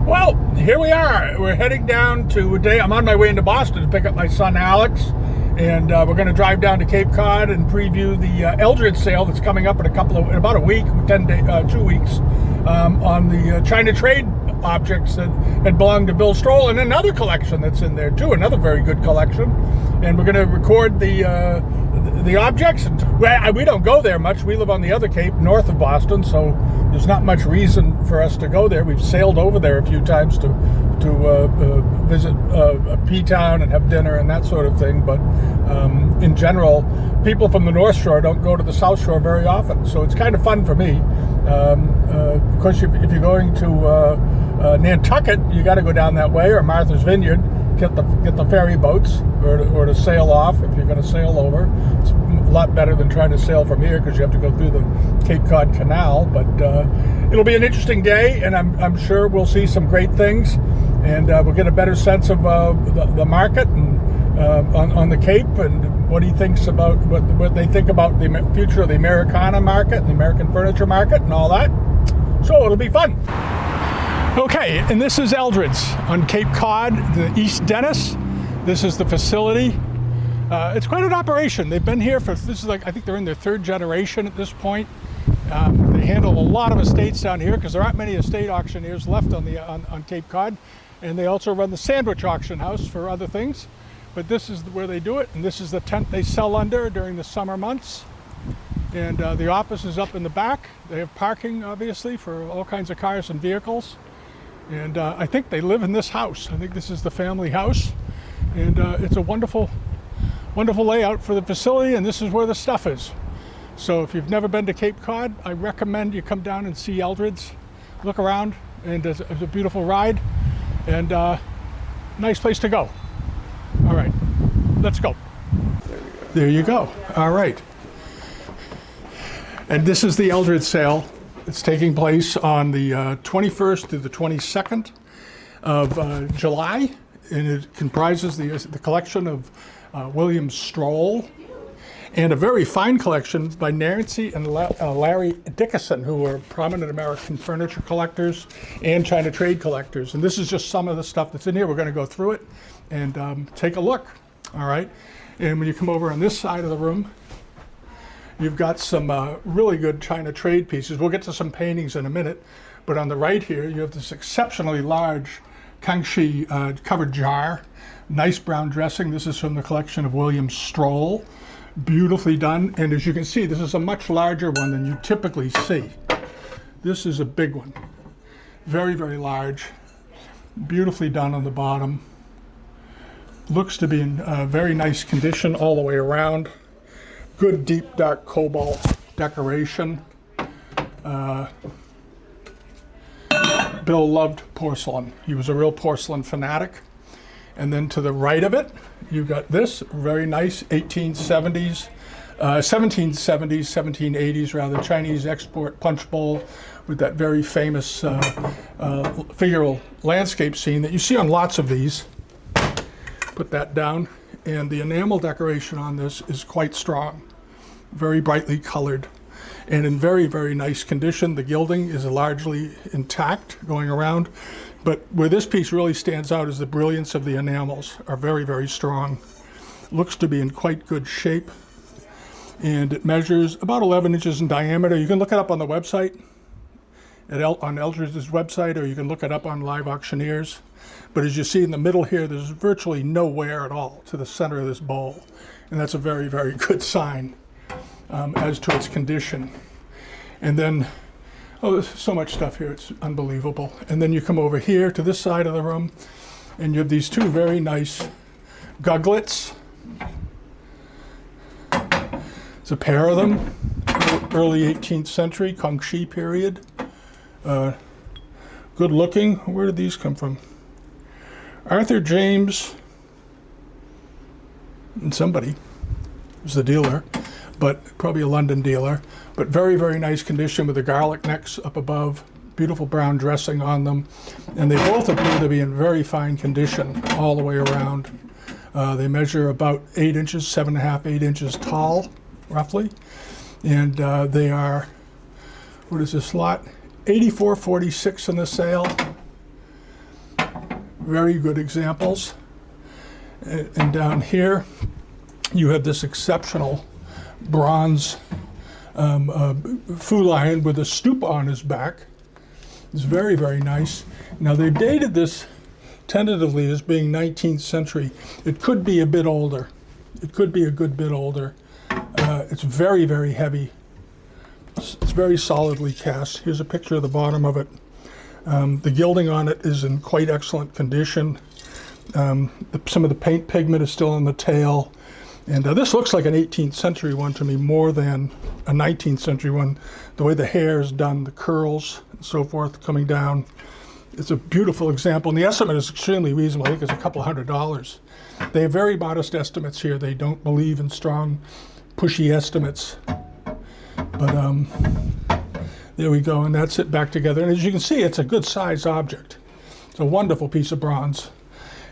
Well, here we are. We're heading down to I'm on my way into Boston to pick up my son Alex, and we're going to drive down to Cape Cod and preview the Eldred sale that's coming up in about a week, 2 weeks, on the China trade objects that had belonged to Bill Strole, and another collection that's in there too, another very good collection. And we're going to record the objects. And we don't go there much. We live on the other Cape, north of Boston, so there's not much reason for us to go there. We've sailed over there a few times to visit P-Town and have dinner and that sort of thing. But in general, people from the North Shore don't go to the South Shore very often. So it's kind of fun for me. Of course, if you're going to Nantucket, you got to go down that way, or Martha's Vineyard. Get the ferry boats, or to sail off if you're going to sail over. It's a lot better than trying to sail from here because you have to go through the Cape Cod Canal. But it'll be an interesting day, and I'm sure we'll see some great things, and we'll get a better sense of the market and on the Cape, and what he thinks about what they think about the future of the Americana market, the American furniture market, and all that. So it'll be fun. Okay, and this is Eldred's on Cape Cod, the East Dennis. This is the facility. It's quite an operation. They've been here I think they're in their third generation at this point. They handle a lot of estates down here because there aren't many estate auctioneers left on Cape Cod. And they also run the sandwich auction house for other things. But this is where they do it, and this is the tent they sell under during the summer months. And the office is up in the back. They have parking, obviously, for all kinds of cars and vehicles. And I think they live in this house. I think this is the family house. And it's a wonderful, wonderful layout for the facility, and this is where the stuff is. So if you've never been to Cape Cod, I recommend you come down and see Eldred's. Look around, and it's a beautiful ride, and nice place to go. All right, let's go. There you go. All right. And this is the Eldred sale. It's taking place on the 21st to the 22nd of July, and it comprises the collection of William Strole and a very fine collection by Nancy and Larry Dickson, who are prominent American furniture collectors and China trade collectors. And this is just some of the stuff that's in here. We're going to go through it and take a look. All right. And when you come over on this side of the room, you've got some really good China trade pieces. We'll get to some paintings in a minute, but on the right here, you have this exceptionally large Kangxi covered jar, nice brown dressing. This is from the collection of William Strole, beautifully done. And as you can see, this is a much larger one than you typically see. This is a big one, very, very large, beautifully done on the bottom. Looks to be in very nice condition all the way around. Good deep dark cobalt decoration. Bill loved porcelain. He was a real porcelain fanatic. And then to the right of it, you've got this very nice 1770s, 1780s rather, Chinese export punch bowl with that very famous figural landscape scene that you see on lots of these. Put that down. And the enamel decoration on this is quite strong, very brightly colored, and in very, very nice condition. The gilding is largely intact going around, but where this piece really stands out is the brilliance of the enamels are very, very strong. Looks to be in quite good shape, and it measures about 11 inches in diameter. You can look it up on the website, on Eldred's website, or you can look it up on Live Auctioneers. But as you see in the middle here, there's virtually no wear at all to the center of this bowl. And that's a very, very good sign as to its condition. And then, there's so much stuff here, it's unbelievable. And then you come over here to this side of the room, and you have these two very nice guglets. It's a pair of them, early 18th century, Kangxi period. Good looking. Where did these come from? Arthur James and somebody was the dealer, but probably a London dealer, but very, very nice condition with the garlic necks up above, beautiful brown dressing on them, and they both appear to be in very fine condition all the way around. They measure about 8 inches, 7.5, 8 inches tall, roughly, and they are, what is this lot? $84.46 in the sale. very good examples. And down here, you have this exceptional bronze feline with a stupa on his back. It's very, very nice. Now, they've dated this tentatively as being 19th century. It could be a bit older. It could be a good bit older. It's very, very heavy. It's very solidly cast. Here's a picture of the bottom of it. The gilding on it is in quite excellent condition. Some of the paint pigment is still on the tail. And this looks like an 18th century one to me more than a 19th century one. The way the hair is done, the curls and so forth coming down. It's a beautiful example. And the estimate is extremely reasonable. I think it's a couple $100. They have very modest estimates here. They don't believe in strong, pushy estimates. But there we go, and that's it back together. And as you can see, it's a good size object. It's a wonderful piece of bronze.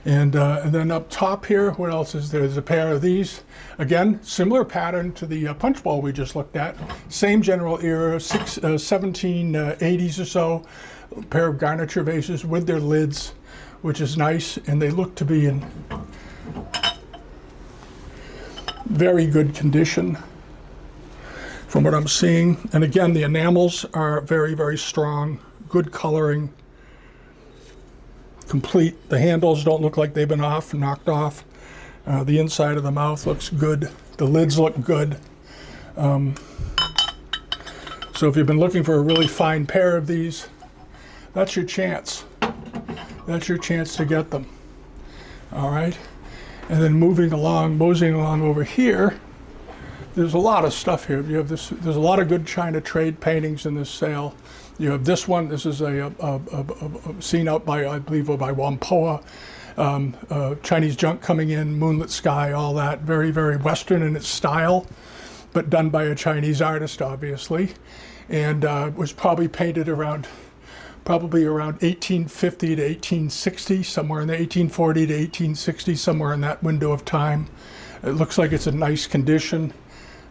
And then up top here, what else is there? There's a pair of these. Again, similar pattern to the punch bowl we just looked at. Same general era, 1780s or so. A pair of garniture vases with their lids, which is nice. And they look to be in very good condition from what I'm seeing. And again, the enamels are very, very strong, good coloring. Complete. The handles don't look like they've been knocked off. The inside of the mouth looks good. The lids look good. So if you've been looking for a really fine pair of these, that's your chance. That's your chance to get them. All right. And then moseying along over here, there's a lot of stuff here. You have this. There's a lot of good China trade paintings in this sale. You have this one. This is a scene out by, I believe, by Whampoa. Chinese junk coming in, moonlit sky, all that. Very, very Western in its style, but done by a Chinese artist, obviously. And was probably painted around 1850 to 1860, somewhere in the 1840 to 1860, somewhere in that window of time. It looks like it's in nice condition.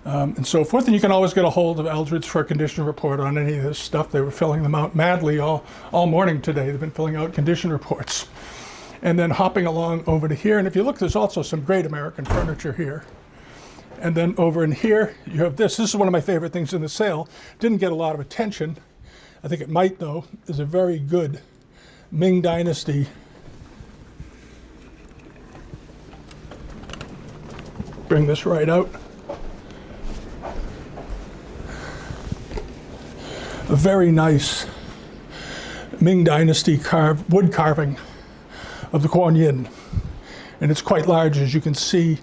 And so forth. And you can always get a hold of Eldreds for a condition report on any of this stuff. They were filling them out madly all morning today. They've been filling out condition reports. And then hopping along over to here. And if you look, there's also some great American furniture here. And then over in here, you have this. This is one of my favorite things in the sale. Didn't get a lot of attention. I think it might, though. Is a very good Ming Dynasty bring this right out. A very nice Ming Dynasty wood carving of the Kuan Yin. And it's quite large, as you can see,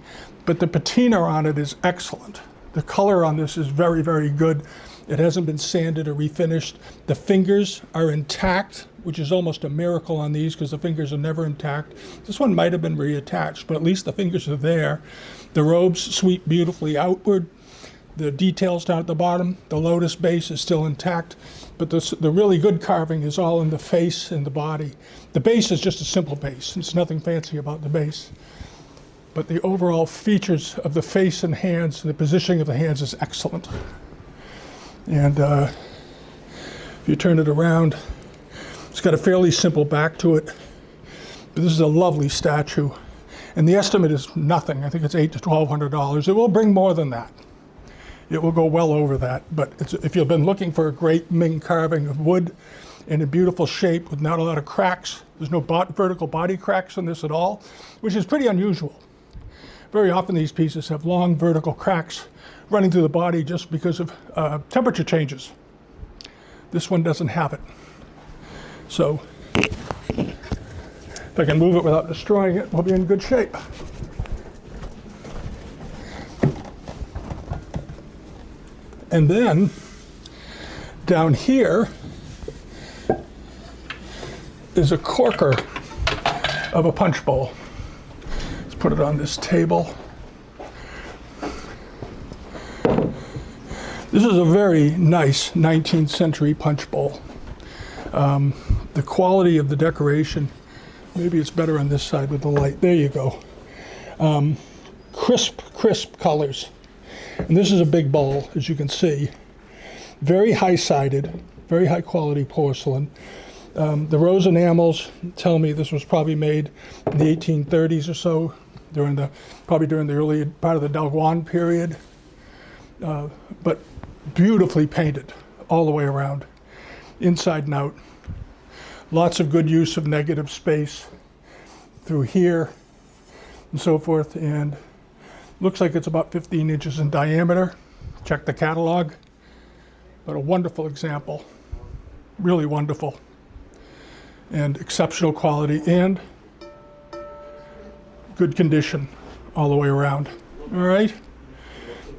but the patina on it is excellent. The color on this is very, very good. It hasn't been sanded or refinished. The fingers are intact, which is almost a miracle on these because the fingers are never intact. This one might have been reattached, but at least the fingers are there. The robes sweep beautifully outward. The details down at the bottom, the lotus base is still intact, but the really good carving is all in the face and the body. The base is just a simple base. There's nothing fancy about the base. But the overall features of the face and hands and the positioning of the hands is excellent. And if you turn it around, it's got a fairly simple back to it. But this is a lovely statue. And the estimate is nothing. I think it's $800 to $1,200. It will bring more than that. It will go well over that, but if you've been looking for a great Ming carving of wood in a beautiful shape with not a lot of cracks, there's no vertical body cracks on this at all, which is pretty unusual. Very often these pieces have long vertical cracks running through the body just because of temperature changes. This one doesn't have it. So if I can move it without destroying it, we'll be in good shape. And then down here is a corker of a punch bowl. Let's put it on this table. This is a very nice 19th century punch bowl. The quality of the decoration, maybe it's better on this side with the light. There you go. Crisp colors. And this is a big bowl, as you can see. Very high-sided, very high-quality porcelain. The rose enamels tell me this was probably made in the 1830s or so, probably during the early part of the Dalguan period, but beautifully painted all the way around, inside and out. Lots of good use of negative space through here and so forth, and looks like it's about 15 inches in diameter. Check the catalog, but a wonderful example, really wonderful, and exceptional quality and good condition all the way around. All right,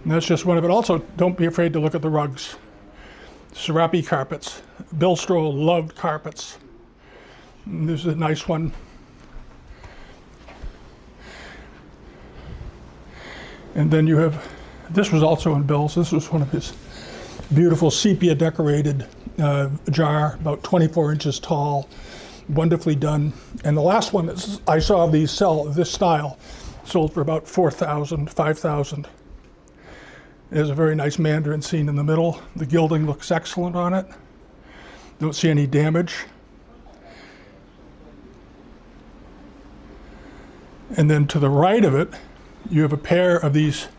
and that's just one of it. Also, don't be afraid to look at the rugs. Serape carpets. Bill Strole loved carpets. And this is a nice one. And then you have, this was also in Bill's. This was one of his beautiful sepia decorated jar, about 24 inches tall, wonderfully done. And the last one that I saw these sell, this style, sold for about $4,000, $5,000. There's a very nice mandarin scene in the middle. The gilding looks excellent on it. Don't see any damage. And then to the right of it, you have a pair of these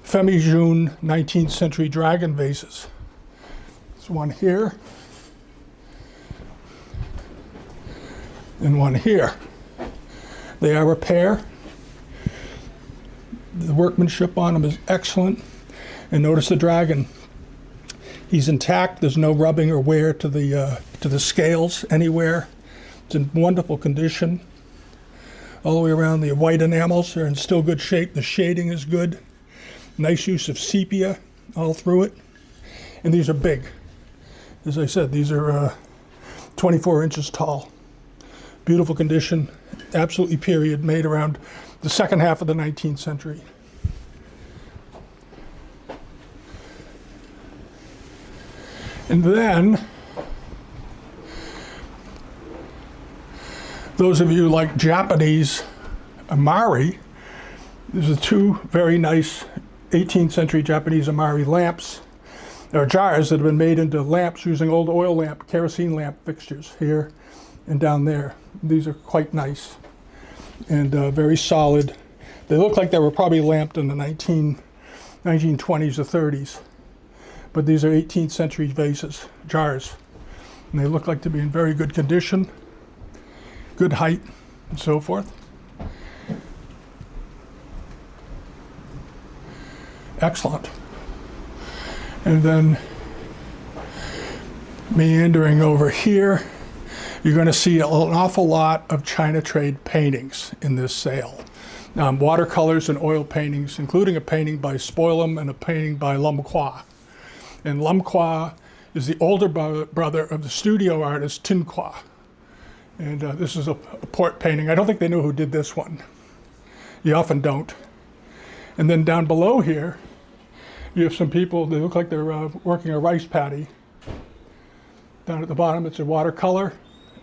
Femi-June 19th century dragon vases. There's one here and one here. They are a pair. The workmanship on them is excellent. And notice the dragon. He's intact. There's no rubbing or wear to the scales anywhere. It's in wonderful condition. All the way around, the white enamels are in still good shape. The shading is good. Nice use of sepia all through it. And these are big. As I said, these are 24 inches tall. Beautiful condition, absolutely period, made around the second half of the 19th century. And then, those of you like Japanese amari, these are two very nice 18th century Japanese amari lamps, or jars that have been made into lamps using old oil lamp, kerosene lamp fixtures here and down there. These are quite nice and very solid. They look like they were probably lamped in the 1920s or 30s, but these are 18th century vases, jars, and they look like to be in very good condition, good height, and so forth. Excellent. And then meandering over here, you're going to see an awful lot of China trade paintings in this sale. Watercolors and oil paintings, including a painting by Spoilham and a painting by Lum Qua. And Lum Qua is the older brother of the studio artist Tin Qua. And this is a port painting. I don't think they knew who did this one. You often don't. And then down below here, you have some people, they look like they're working a rice paddy. Down at the bottom, it's a watercolor,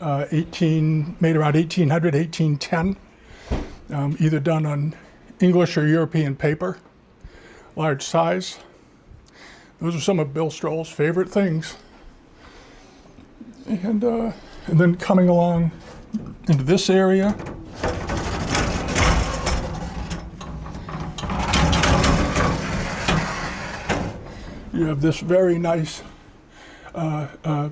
made around 1800, 1810, either done on English or European paper, large size. Those are some of Bill Stroll's favorite things. And then coming along into this area, you have this very nice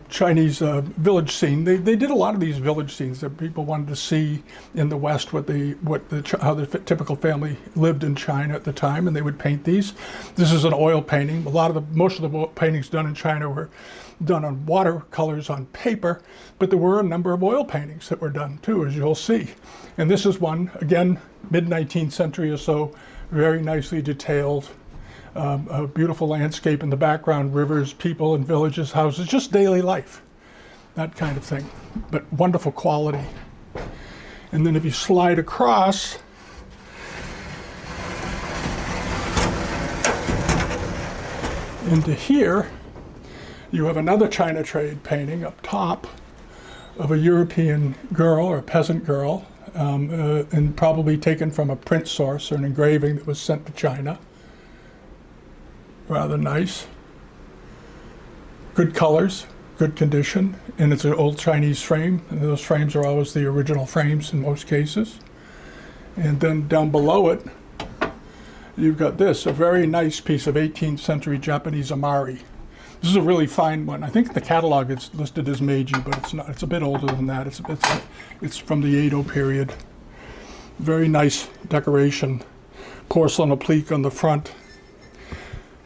Chinese village scene. They did a lot of these village scenes that people wanted to see in the West, how the typical family lived in China at the time, and they would paint these. This is an oil painting. Most of the paintings done in China were done on watercolors on paper, but there were a number of oil paintings that were done too, as you'll see. And this is one, again, mid-19th century or so, very nicely detailed. A beautiful landscape in the background, rivers, people and villages, houses, just daily life, that kind of thing, but wonderful quality. And then if you slide across, into here, you have another China trade painting up top of a European girl or a peasant girl, and probably taken from a print source or an engraving that was sent to China. Rather nice. Good colors, good condition, and it's an old Chinese frame, and those frames are always the original frames in most cases. And then down below it, you've got this, a very nice piece of 18th century Japanese amari. This is a really fine one. I think the catalog is listed as Meiji, but it's not. It's a bit older than that. It's from the Edo period. Very nice decoration. Porcelain applique on the front,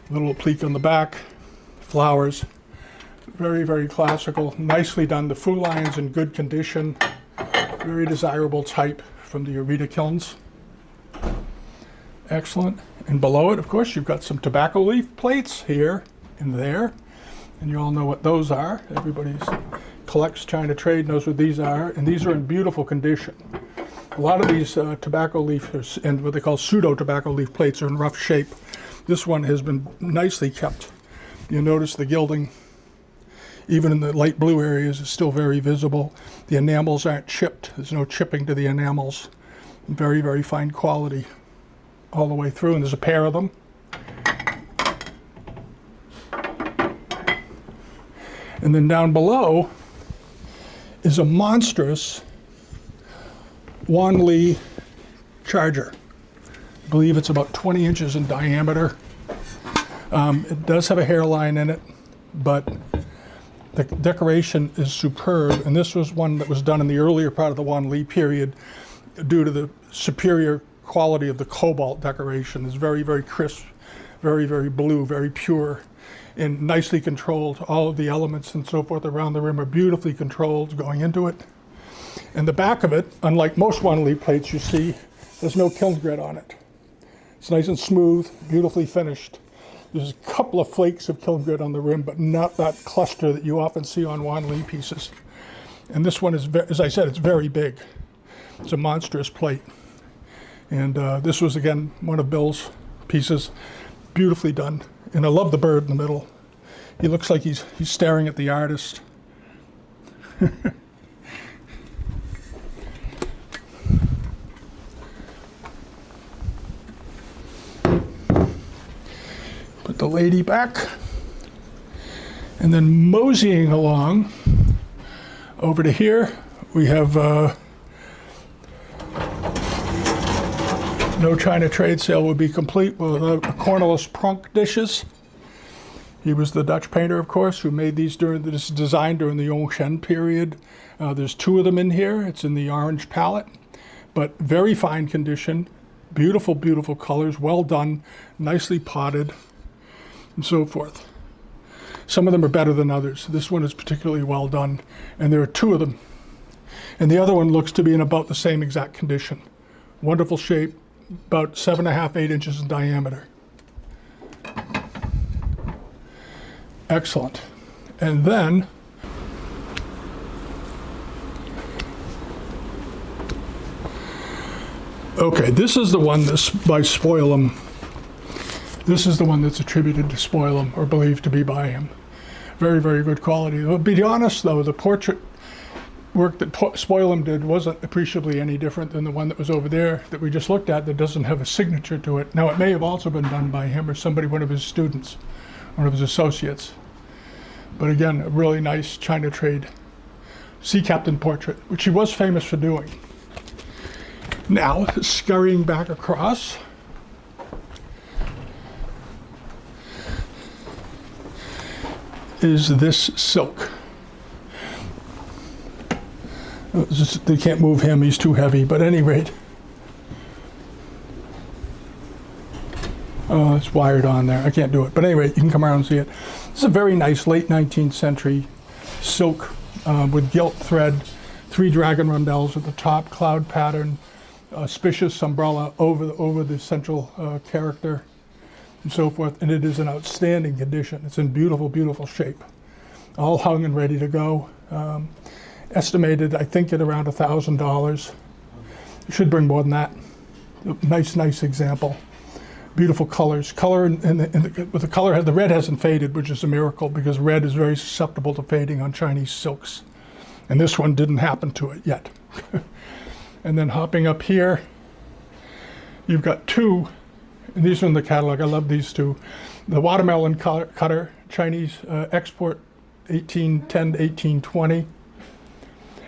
little applique on the back, flowers. Very, very classical. Nicely done. The fu lion's in good condition. Very desirable type from the Ornate kilns. Excellent. And below it, of course, you've got some tobacco leaf plates here and there. And you all know what those are. Everybody collects China trade, knows what these are. And these are in beautiful condition. A lot of these tobacco leaf and what they call pseudo tobacco leaf plates are in rough shape. This one has been nicely kept. You'll notice the gilding, even in the light blue areas, is still very visible. The enamels aren't chipped. There's no chipping to the enamels. Very, very fine quality all the way through. And there's a pair of them. And then down below is a monstrous Wan Li charger. I believe it's about 20 inches in diameter. It does have a hairline in it, but the decoration is superb. And this was one that was done in the earlier part of the Wan Li period due to the superior quality of the cobalt decoration. It's very, very crisp, very, very blue, very pure, and nicely controlled. All of the elements and so forth around the rim are beautifully controlled going into it. And the back of it, unlike most Wan Li plates you see, there's no kiln grit on it. It's nice and smooth, beautifully finished. There's a couple of flakes of kiln grit on the rim, but not that cluster that you often see on Wan Li pieces. And this one is, as I said, it's very big. It's a monstrous plate. And this was, again, one of Bill's pieces, beautifully done. And I love the bird in the middle. He looks like he's staring at the artist. Put the lady back. And then moseying along over to here, we have no China trade sale would be complete without Cornelis Pronk dishes. He was the Dutch painter, of course, who made these this design during the Yongchen period. There's two of them in here. It's in the orange palette, but very fine condition, beautiful, beautiful colors, well done, nicely potted, and so forth. Some of them are better than others. This one is particularly well done, and there are two of them. And the other one looks to be in about the same exact condition. Wonderful shape, about 7.5, 8 inches in diameter. Excellent. And then okay, this is the one that's by Spoilum. This is the one that's attributed to Spoilum, or believed to be by him. Very, very good quality. To be honest, though, the portrait work that Spoilum did wasn't appreciably any different than the one that was over there that we just looked at that doesn't have a signature to it. Now, it may have also been done by him or somebody, one of his students, one of his associates. But again, a really nice China trade sea captain portrait, which he was famous for doing. Now, scurrying back across, is this silk. They can't move him, he's too heavy, but at any rate. Oh, it's wired on there, I can't do it. But anyway, you can come around and see it. It's a very nice late 19th century silk with gilt thread, 3 dragon rondelles at the top, cloud pattern, auspicious umbrella over the central character, and so forth. And it is in outstanding condition. It's in beautiful, beautiful shape. All hung and ready to go. Estimated, I think, at around $1,000. It should bring more than that. Nice example. Beautiful colors. Color with the color, the red hasn't faded, which is a miracle because red is very susceptible to fading on Chinese silks. And this one didn't happen to it yet. And then hopping up here, you've got two, and these are in the catalog. I love these two. The watermelon cutter, Chinese export 1810 to 1820.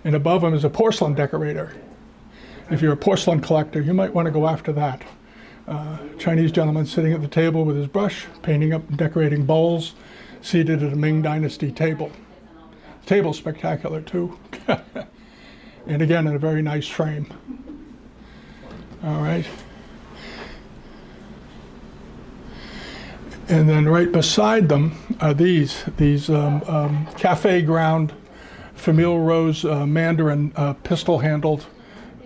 And above him is a porcelain decorator. If you're a porcelain collector, you might want to go after that. Chinese gentleman sitting at the table with his brush, painting up and decorating bowls, seated at a Ming Dynasty table. The table's spectacular too. And again, in a very nice frame. All right. And then right beside them are these cafe ground Famille Rose Mandarin pistol-handled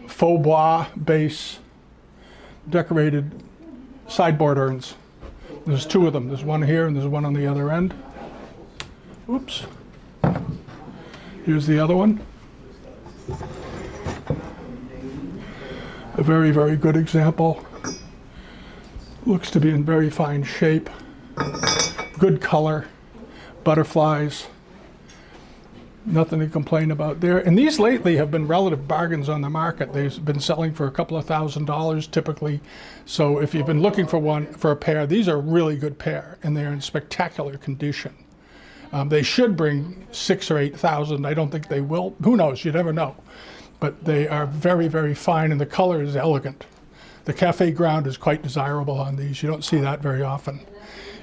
faux bois base decorated sideboard urns. There's two of them. There's one here and there's one on the other end. Oops. Here's the other one. A very, very good example. Looks to be in very fine shape. Good color. Butterflies. Nothing to complain about there. And these lately have been relative bargains on the market. They've been selling for a couple of $1,000s typically. So if you've been looking for a pair, these are a really good pair, and they're in spectacular condition. They should bring 6,000 or 8,000. I don't think they will. Who knows? You never know. But they are very, very fine, and the color is elegant. The cafe ground is quite desirable on these. You don't see that very often.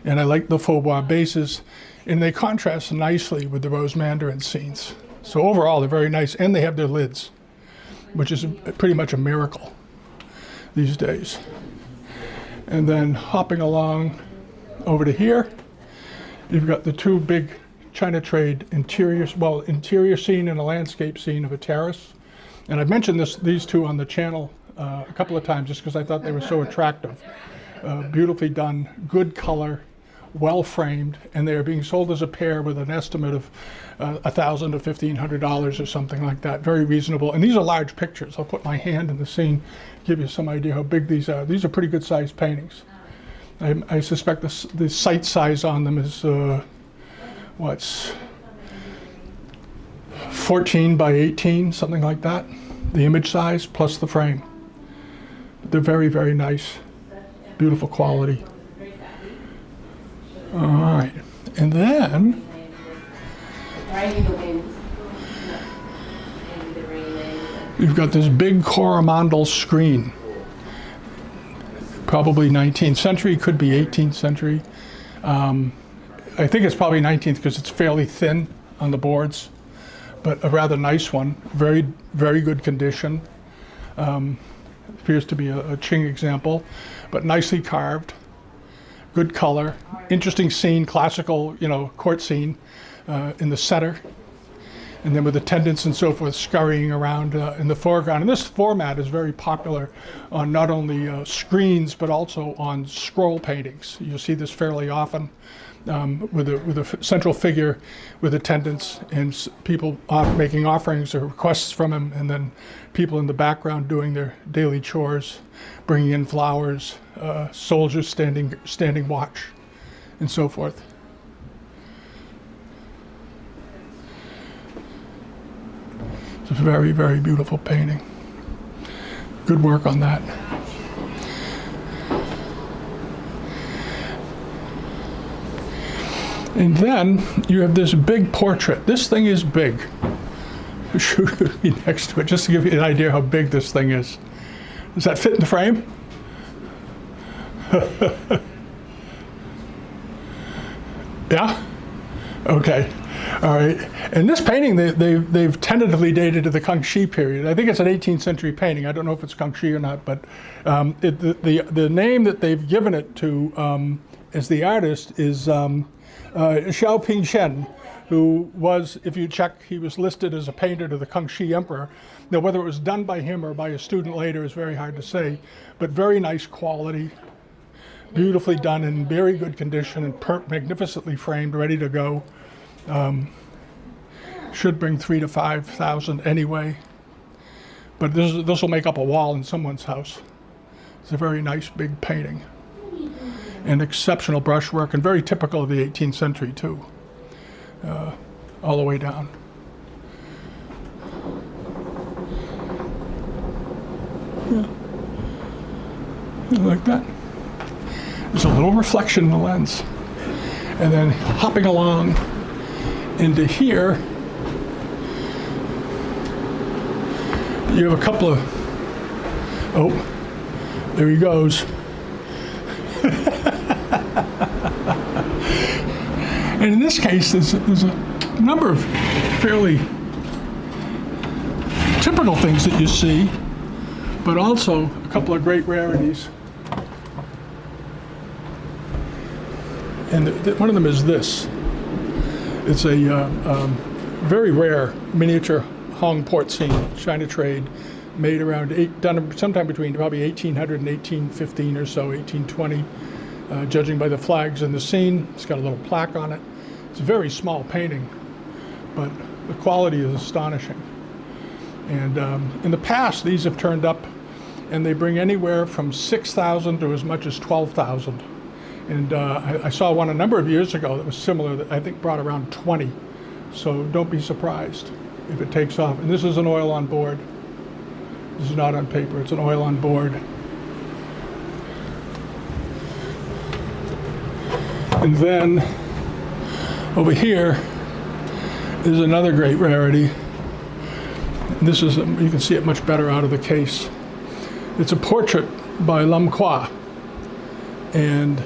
And I like the faux bois bases, and they contrast nicely with the rose mandarin scenes. So overall, they're very nice, and they have their lids, which is pretty much a miracle these days. And then hopping along over to here, you've got the two big China trade interior scene and a landscape scene of a terrace. And I've mentioned these two on the channel a couple of times just because I thought they were so attractive. Beautifully done, good color, well framed, and they are being sold as a pair with an estimate of $1,000 to $1,500 or something like that. Very reasonable. And these are large pictures. I'll put my hand in the scene, give you some idea how big these are. These are pretty good sized paintings. I suspect the site size on them is, 14 by 18, something like that. The image size plus the frame. They're very, very nice. Beautiful quality. All right. And then you've got this big Coromandel screen. Probably 19th century, could be 18th century. I think it's probably 19th because it's fairly thin on the boards, but a rather nice one. Very, very good condition. Appears to be a Qing example, but nicely carved. Good color. Interesting scene, classical, court scene in the center. And then with attendants and so forth scurrying around in the foreground. And this format is very popular on not only screens, but also on scroll paintings. You'll see this fairly often with a central figure with attendants and people making offerings or requests from him, and then people in the background doing their daily chores, bringing in flowers, soldiers standing watch, and so forth. It's a very, very beautiful painting. Good work on that. And then you have this big portrait. This thing is big. Shoot me next to it, just to give you an idea how big this thing is. Does that fit in the frame? Yeah? Okay. All right. And this painting, they've tentatively dated to the Kangxi period. I think it's an 18th century painting. I don't know if it's Kangxi or not, but the name that they've given it to as the artist is Xiao Pingshen, who was, if you check, he was listed as a painter to the Kangxi Emperor. Now, whether it was done by him or by a student later is very hard to say, but very nice quality, beautifully done, in very good condition, and magnificently framed, ready to go. Should bring 3,000 to 5,000 anyway, but this will make up a wall in someone's house. It's a very nice big painting, and exceptional brushwork, and very typical of the 18th century too, all the way down. Yeah. Like that. There's a little reflection in the lens. And then hopping along into here, you have a couple of, oh, there he goes. And in this case, there's a number of fairly typical things that you see, but also a couple of great rarities. And one of them is this. It's a very rare miniature Hong porcelain China trade, made around done sometime between probably 1800 and 1815 or so, 1820, judging by the flags in the scene. It's got a little plaque on it. It's a very small painting, but the quality is astonishing. And in the past, these have turned up, and they bring anywhere from 6,000 to as much as 12,000. And I saw one a number of years ago that was similar, that I think brought around 20. So don't be surprised if it takes off. And this is an oil on board. This is not on paper, it's an oil on board. And then over here is another great rarity. And this is, you can see it much better out of the case. It's a portrait by Lam Qua. And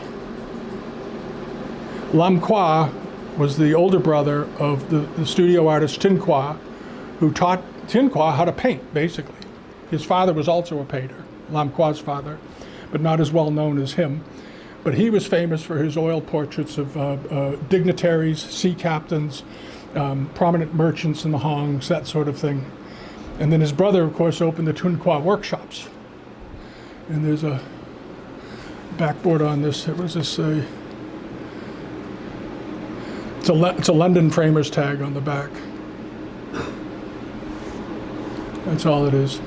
Lam Qua was the older brother of the studio artist Tin Qua, who taught Tin Qua how to paint, basically. His father was also a painter, Lam Qua's father, but not as well known as him. But he was famous for his oil portraits of dignitaries, sea captains, prominent merchants in the Hongs, that sort of thing. And then his brother, of course, opened the Tin Qua workshops. And there's a backboard on this. What does this say? It's a London framer's tag on the back. That's all it is.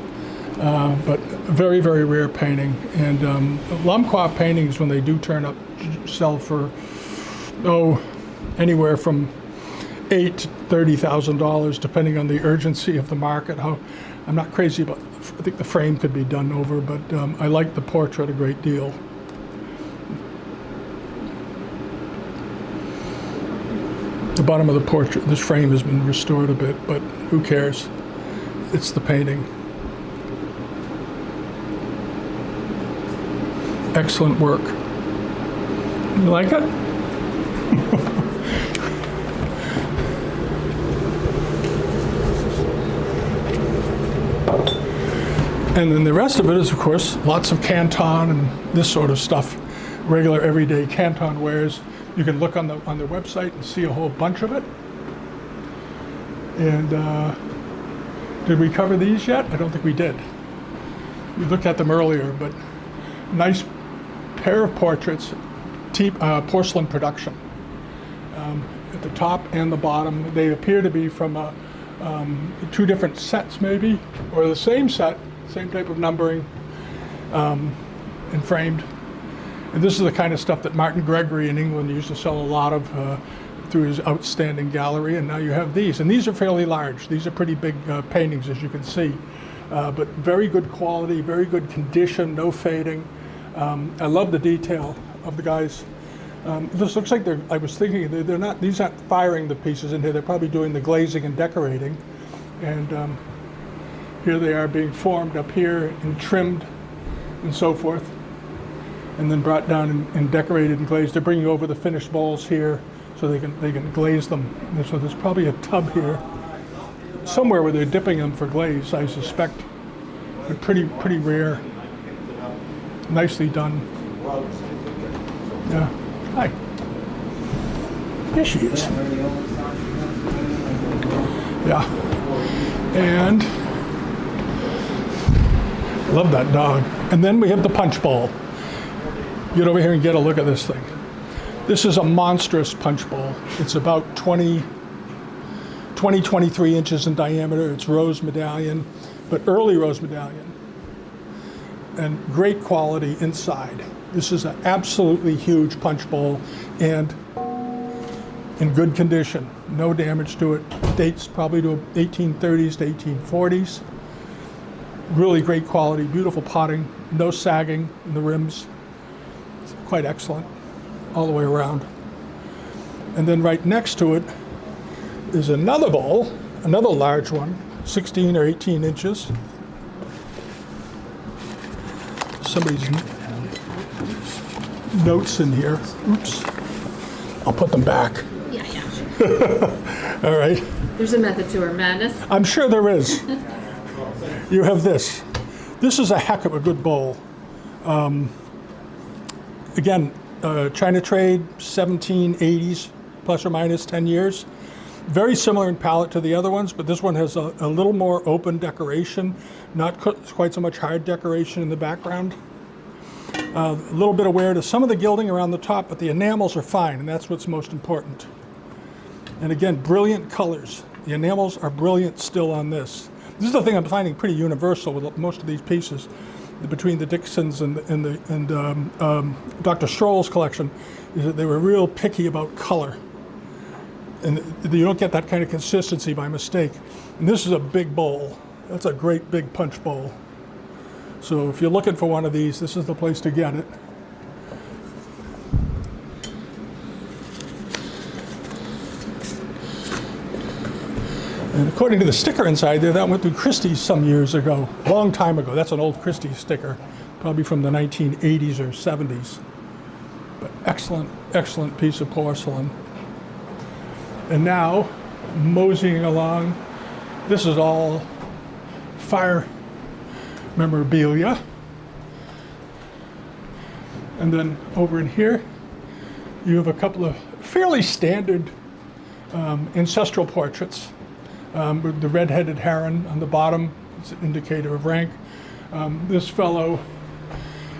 But a very, very rare painting. And Lam Qua paintings, when they do turn up, sell for, anywhere from $8,000 to $30,000, depending on the urgency of the market. I'm not crazy about, I think the frame could be done over, but I like the portrait a great deal. The bottom of the portrait, this frame has been restored a bit, but who cares? It's the painting. Excellent work. You like it? And then the rest of it is, of course, lots of Canton and this sort of stuff. Regular, everyday Canton wares. You can look on their website and see a whole bunch of it. And did we cover these yet? I don't think we did. We looked at them earlier, but nice pair of portraits, porcelain production. At the top and the bottom, they appear to be from two different sets maybe, or the same set, same type of numbering, and framed. And this is the kind of stuff that Martin Gregory in England used to sell a lot of through his outstanding gallery, and now you have these. And these are fairly large. These are pretty big paintings, as you can see. But very good quality, very good condition, no fading. I love the detail of the guys. This looks like I was thinking, these aren't firing the pieces in here, they're probably doing the glazing and decorating. And here they are being formed up here and trimmed and so forth, and then brought down and decorated and glazed. They're bringing over the finished bowls here so they can glaze them. And so there's probably a tub here somewhere where they're dipping them for glaze, I suspect. But pretty rare. Nicely done. Yeah. Hi. Here she is. Yeah. And love that dog. And then we have the punch bowl. Get over here and get a look at this thing. This is a monstrous punch bowl. It's about 23 inches in diameter. It's rose medallion, but early rose medallion. And great quality inside. This is an absolutely huge punch bowl and in good condition. No damage to it. Dates probably to 1830s to 1840s. Really great quality, beautiful potting, no sagging in the rims. It's quite excellent all the way around. And then right next to it is another bowl, another large one, 16 or 18 inches. Somebody's notes in here. Oops. I'll put them back. Yeah, yeah. All right. There's a method to our madness. I'm sure there is. You have this. This is a heck of a good bowl. Again, China trade, 1780s, plus or minus 10 years. Very similar in palette to the other ones, but this one has a little more open decoration, not quite so much hard decoration in the background. A little bit of wear to some of the gilding around the top, but the enamels are fine, and that's what's most important. And again, brilliant colors. The enamels are brilliant still on this. This is the thing I'm finding pretty universal with most of these pieces, between the Dicksons and Dr. Strole's collection, is that they were real picky about color. And you don't get that kind of consistency by mistake. And this is a big bowl. That's a great big punch bowl. So if you're looking for one of these, this is the place to get it. And according to the sticker inside there, that went through Christie's some years ago, a long time ago. That's an old Christie's sticker, probably from the 1980s or 70s. But excellent, excellent piece of porcelain. And now, moseying along, this is all fire memorabilia. And then over in here, you have a couple of fairly standard ancestral portraits. With the red-headed heron on the bottom, it's an indicator of rank. This fellow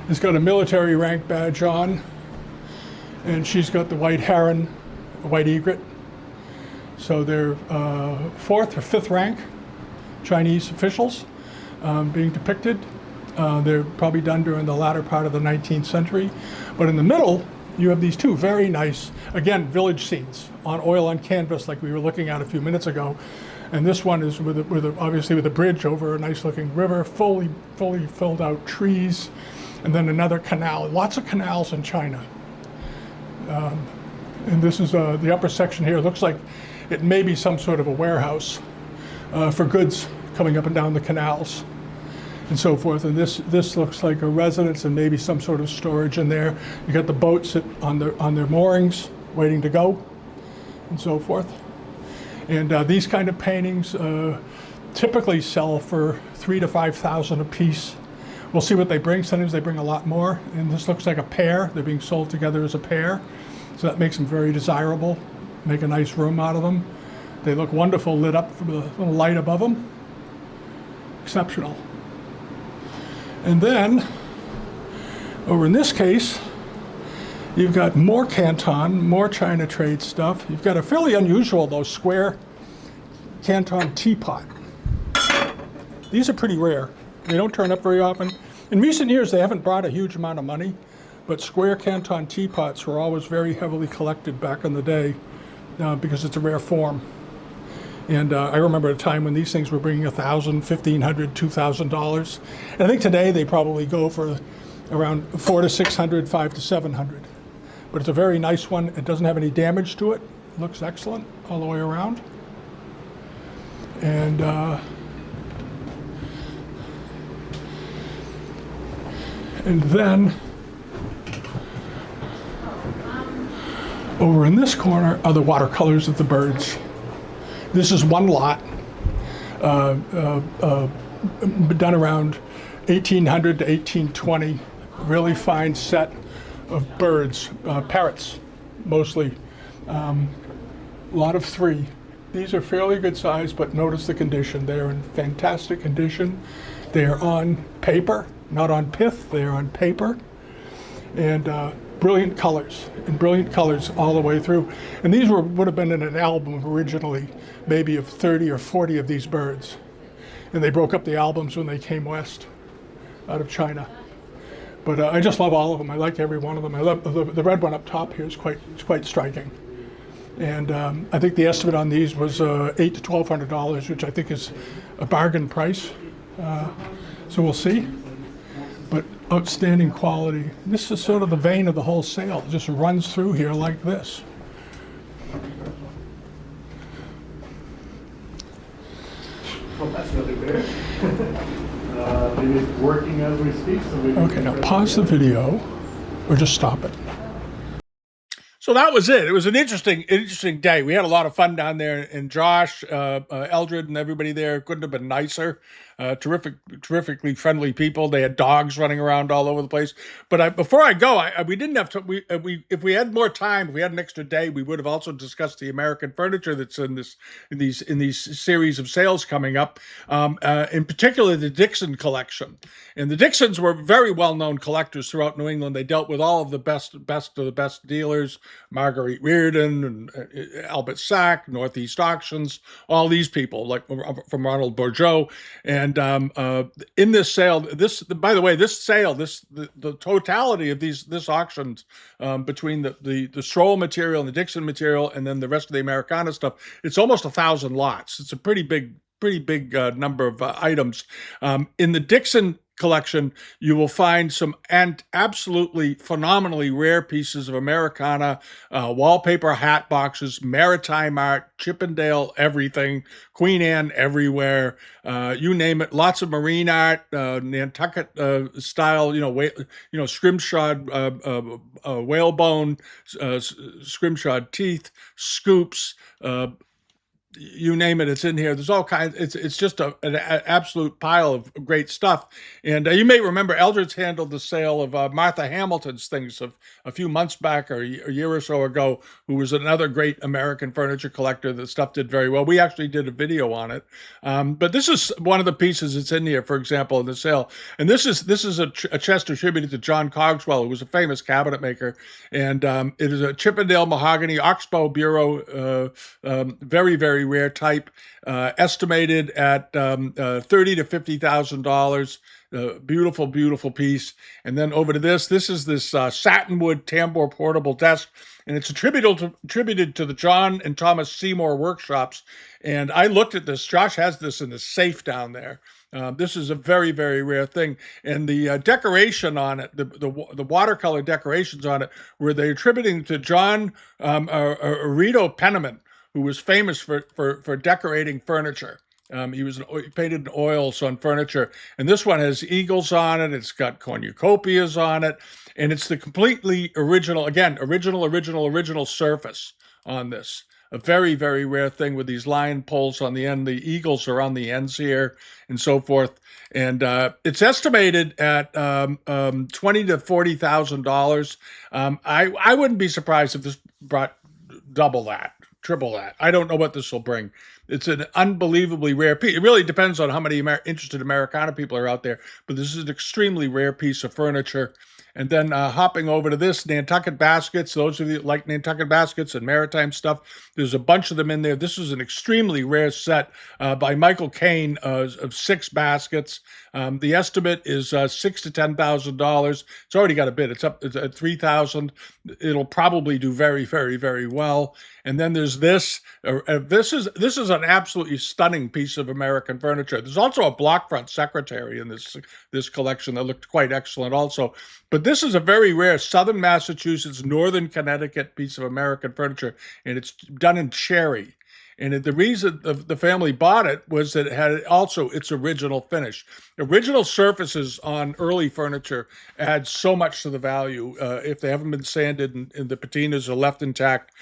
has got a military rank badge on, and she's got the white heron, a white egret. So they're 4th or 5th rank Chinese officials being depicted. They're probably done during the latter part of the 19th century. But in the middle, you have these two very nice, again, village scenes on oil on canvas like we were looking at a few minutes ago. And this one is obviously with a bridge over a nice looking river, fully filled out trees, and then another canal. Lots of canals in China. And this is the upper section here. It looks like it may be some sort of a warehouse for goods coming up and down the canals and so forth. And this looks like a residence and maybe some sort of storage in there. You got the boats on their moorings waiting to go and so forth. And these kind of paintings typically sell for $3,000 to $5,000 a piece. We'll see what they bring. Sometimes they bring a lot more. And this looks like a pair. They're being sold together as a pair. So that makes them very desirable. Make a nice room out of them. They look wonderful lit up with a little light above them. Exceptional. And then, over in this case, you've got more Canton, more China trade stuff. You've got a fairly unusual, though, square Canton teapot. These are pretty rare. They don't turn up very often. In recent years, they haven't brought a huge amount of money, but square Canton teapots were always very heavily collected back in the day because it's a rare form. And I remember a time when these things were bringing $1,000, $1,500, $2,000. And I think today they probably go for around $400 to $600, $500 to $700. But it's a very nice one. It doesn't have any damage to it. It looks excellent all the way around. And then over in this corner are the watercolors of the birds. This is one lot done around 1800 to 1820. Really fine set of birds, parrots mostly. A lot of 3. These are fairly good size, but notice the condition. They're in fantastic condition. They are on paper, not on pith. They are on paper. And brilliant colors, and brilliant colors all the way through. And these would have been in an album originally, maybe of 30 or 40 of these birds. And they broke up the albums when they came west out of China. But I just love all of them. I like every one of them. I love the red one up top here is quite striking. And I think the estimate on these was $800 to $1,200, which I think is a bargain price. So we'll see. But outstanding quality. This is sort of the vein of the whole sale. It just runs through here like this. It is working as we speak, so we can... Okay, now pause the video or just stop it. So that was it. It was an interesting day. We had a lot of fun down there, and Josh, Eldred, and everybody there couldn't have been nicer. Terrifically friendly people. They had dogs running around all over the place. But before I go, we didn't have to. If we had more time, if we had an extra day, we would have also discussed the American furniture that's in these series of sales coming up. In particular, the Dickson collection. And the Dicksons were very well-known collectors throughout New England. They dealt with all of the best of the best dealers, Marguerite Reardon and Albert Sack, Northeast Auctions, all these people, like from Ronald Bourgeot. And in this sale, by the way, the totality of this auctions between the Strole material and the Dickson material, and then the rest of the Americana stuff, it's almost 1,000 lots. It's a pretty big number of items. In the Dickson collection, you will find some absolutely phenomenally rare pieces of Americana, wallpaper hat boxes, maritime art, Chippendale everything, Queen Anne everywhere, you name it. Lots of marine art, Nantucket style, scrimshod whalebone, scrimshod teeth, scoops. You name it, it's in here. There's all kinds. It's just an absolute pile of great stuff. And you may remember Eldred's handled the sale of Martha Hamilton's things a few months back or a year or so ago, who was another great American furniture collector. The stuff did very well. We actually did a video on it. But this is one of the pieces that's in here, for example, in the sale. And this is a chest attributed to John Cogswell, who was a famous cabinet maker. And it is a Chippendale mahogany Oxbow bureau, very, very rare type, estimated at $30,000 to $50,000. Beautiful piece. And then over to this is this satinwood tambour portable desk, and it's attributed to the John and Thomas Seymour workshops. And I looked at this. Josh has this in his safe down there. This is a very, very rare thing. And the decoration on it, the watercolor decorations on it, were they attributing to John Arito Penniman, who was famous for decorating furniture. He painted in oils on furniture. And this one has eagles on it. It's got cornucopias on it. And it's the completely original surface on this. A very, very rare thing with these lion poles on the end. The eagles are on the ends here and so forth. And it's estimated at $20,000 to $40,000. I wouldn't be surprised if this brought double that, triple that. I don't know what this will bring. It's an unbelievably rare piece. It really depends on how many interested Americana people are out there, but this is an extremely rare piece of furniture. And then hopping over to this, Nantucket baskets. Those of you that like Nantucket baskets and maritime stuff, there's a bunch of them in there. This is an extremely rare set by Michael Kane of 6 baskets. The estimate is $6,000 to $10,000. It's already got a bid. It's up at $3,000. It'll probably do very, very, very well. And then there's this. This is an absolutely stunning piece of American furniture. There's also a block front secretary in this collection that looked quite excellent also. But this is a very rare Southern Massachusetts, Northern Connecticut piece of American furniture, and it's done in cherry. And the reason the family bought it was that it had also its original finish. Original surfaces on early furniture add so much to the value. If they haven't been sanded and the patinas are left intact.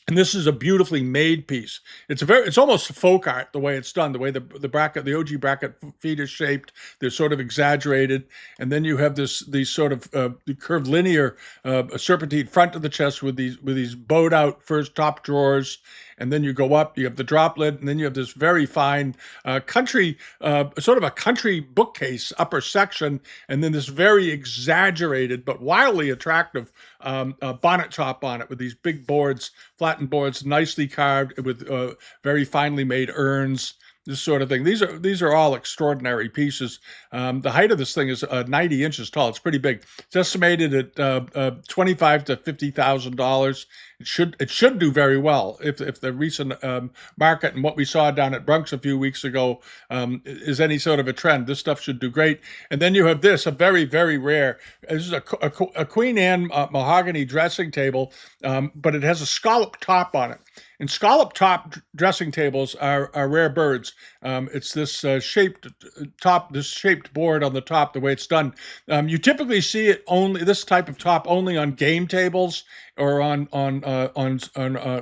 And this is a beautifully made piece. It's almost folk art the way it's done, the way the bracket, the OG bracket feet are shaped. They're sort of exaggerated, and then you have these sort of curved linear serpentine front of the chest with these bowed out first top drawers. And then you go up, you have the drop lid, and then you have this very fine country, sort of a country bookcase upper section, and then this very exaggerated but wildly attractive bonnet top on it with these big boards, flattened boards, nicely carved with very finely made urns. This sort of thing. These are all extraordinary pieces. The height of this thing is 90 inches tall. It's pretty big. It's estimated at $25,000 to $50,000. It should do very well if the recent market and what we saw down at Bronx a few weeks ago is any sort of a trend. This stuff should do great. And then you have this, a very, very rare. This is a Queen Anne mahogany dressing table, but it has a scallop top on it. And scallop top dressing tables are rare birds. It's this shaped top, this shaped board on the top, the way it's done. You typically see it only, this type of top only on game tables or on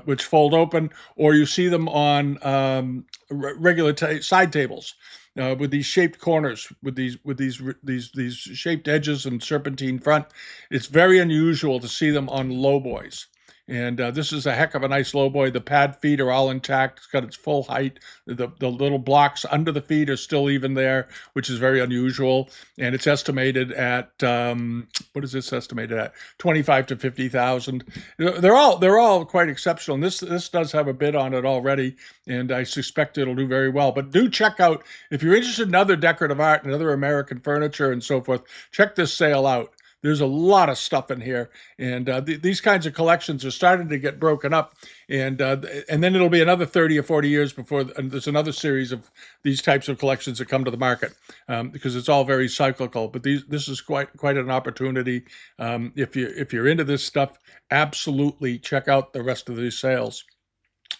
which fold open, or you see them on regular side tables. With these shaped corners, with these shaped edges and serpentine front, it's very unusual to see them on lowboys. And this is a heck of a nice lowboy. The pad feet are all intact. It's got its full height. The little blocks under the feet are still even there, which is very unusual. And it's estimated at what is this estimated at? 25 to 50,000. They're all quite exceptional. And this does have a bid on it already, and I suspect it'll do very well. But do check out, if you're interested in other decorative art and other American furniture and so forth, check this sale out. There's a lot of stuff in here, and these kinds of collections are starting to get broken up, and then it'll be another 30 or 40 years before there's another series of these types of collections that come to the market, because it's all very cyclical. But this is quite an opportunity. If you're into this stuff, absolutely check out the rest of these sales.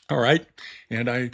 All right, and I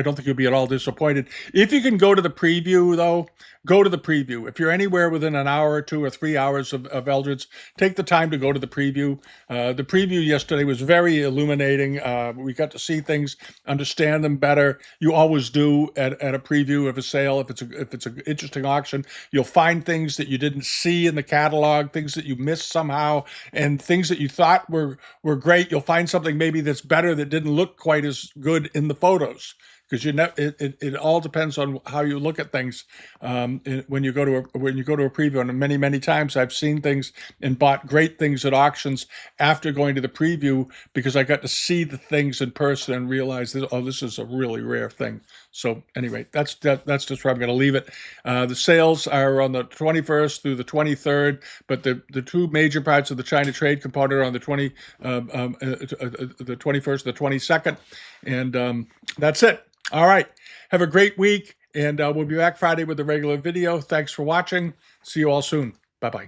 don't think you'll be at all disappointed. If you can go to the preview, though, go to the preview. If you're anywhere within an hour or 2 or 3 hours of Eldred's, take the time to go to the preview. The preview yesterday was very illuminating. We got to see things, understand them better. You always do at a preview of a sale. If it's an interesting auction, you'll find things that you didn't see in the catalog, things that you missed somehow, and things that you thought were great. You'll find something maybe that's better that didn't look quite as good in the photos, because it all depends on how you look at things when you go to a preview. And many times I've seen things and bought great things at auctions after going to the preview, because I got to see the things in person and realize that, oh, this is a really rare thing. So anyway, that's just where I'm going to leave it. The sales are on the 21st through the 23rd, but the two major parts of the China trade component are on the 21st, the 22nd, and that's it. All right. Have a great week, and we'll be back Friday with a regular video. Thanks for watching. See you all soon. Bye-bye.